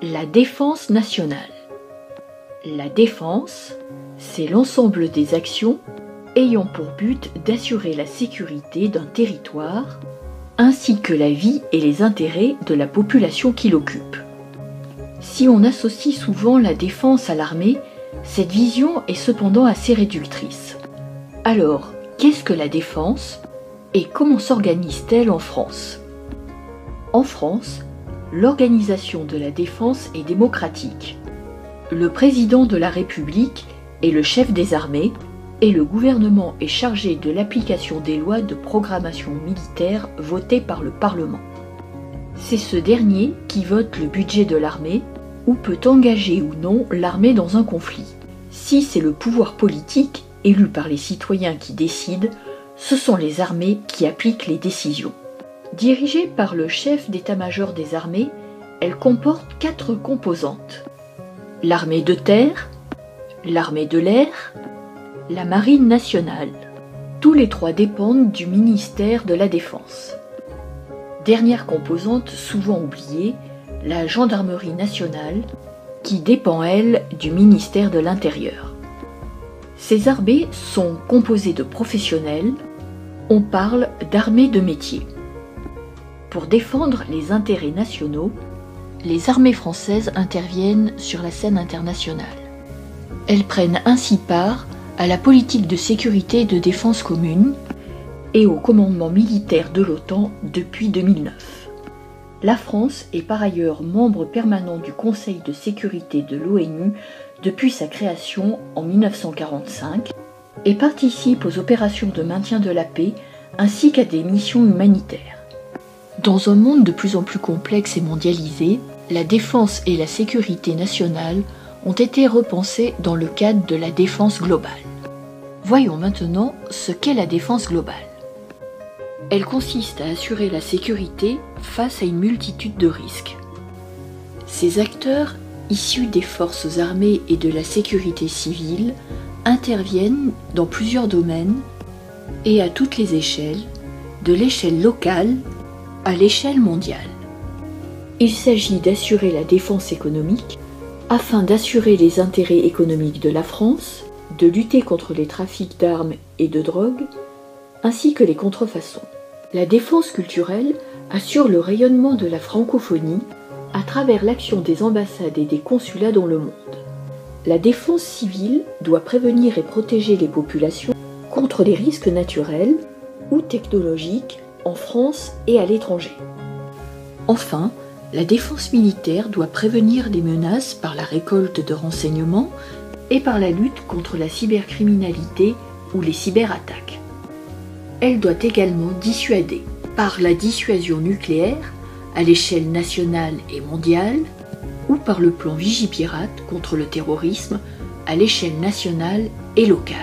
La défense nationale. La défense, c'est l'ensemble des actions ayant pour but d'assurer la sécurité d'un territoire, ainsi que la vie et les intérêts de la population qui l'occupe. Si on associe souvent la défense à l'armée, cette vision est cependant assez réductrice. Alors, qu'est-ce que la défense et comment s'organise-t-elle en France ? En France, l'organisation de la défense est démocratique. Le président de la République est le chef des armées et le gouvernement est chargé de l'application des lois de programmation militaire votées par le Parlement. C'est ce dernier qui vote le budget de l'armée ou peut engager ou non l'armée dans un conflit. Si c'est le pouvoir politique élu par les citoyens qui décide, ce sont les armées qui appliquent les décisions. Dirigée par le chef d'état-major des armées, elle comporte 4 composantes. L'armée de terre, l'armée de l'air, la marine nationale. Tous les 3 dépendent du ministère de la Défense. Dernière composante souvent oubliée, la gendarmerie nationale, qui dépend, elle, du ministère de l'Intérieur. Ces armées sont composées de professionnels, on parle d'armée de métier. Pour défendre les intérêts nationaux, les armées françaises interviennent sur la scène internationale. Elles prennent ainsi part à la politique de sécurité et de défense commune et au commandement militaire de l'OTAN depuis 2009. La France est par ailleurs membre permanent du Conseil de sécurité de l'ONU depuis sa création en 1945 et participe aux opérations de maintien de la paix ainsi qu'à des missions humanitaires. Dans un monde de plus en plus complexe et mondialisé, la défense et la sécurité nationale ont été repensées dans le cadre de la défense globale. Voyons maintenant ce qu'est la défense globale. Elle consiste à assurer la sécurité face à une multitude de risques. Ces acteurs, issus des forces armées et de la sécurité civile, interviennent dans plusieurs domaines et à toutes les échelles, de l'échelle locale à l'échelle mondiale. Il s'agit d'assurer la défense économique afin d'assurer les intérêts économiques de la France, de lutter contre les trafics d'armes et de drogue, ainsi que les contrefaçons. La défense culturelle assure le rayonnement de la francophonie à travers l'action des ambassades et des consulats dans le monde. La défense civile doit prévenir et protéger les populations contre les risques naturels ou technologiques en France et à l'étranger. Enfin, la défense militaire doit prévenir des menaces par la récolte de renseignements et par la lutte contre la cybercriminalité ou les cyberattaques. Elle doit également dissuader par la dissuasion nucléaire à l'échelle nationale et mondiale ou par le plan Vigipirate contre le terrorisme à l'échelle nationale et locale.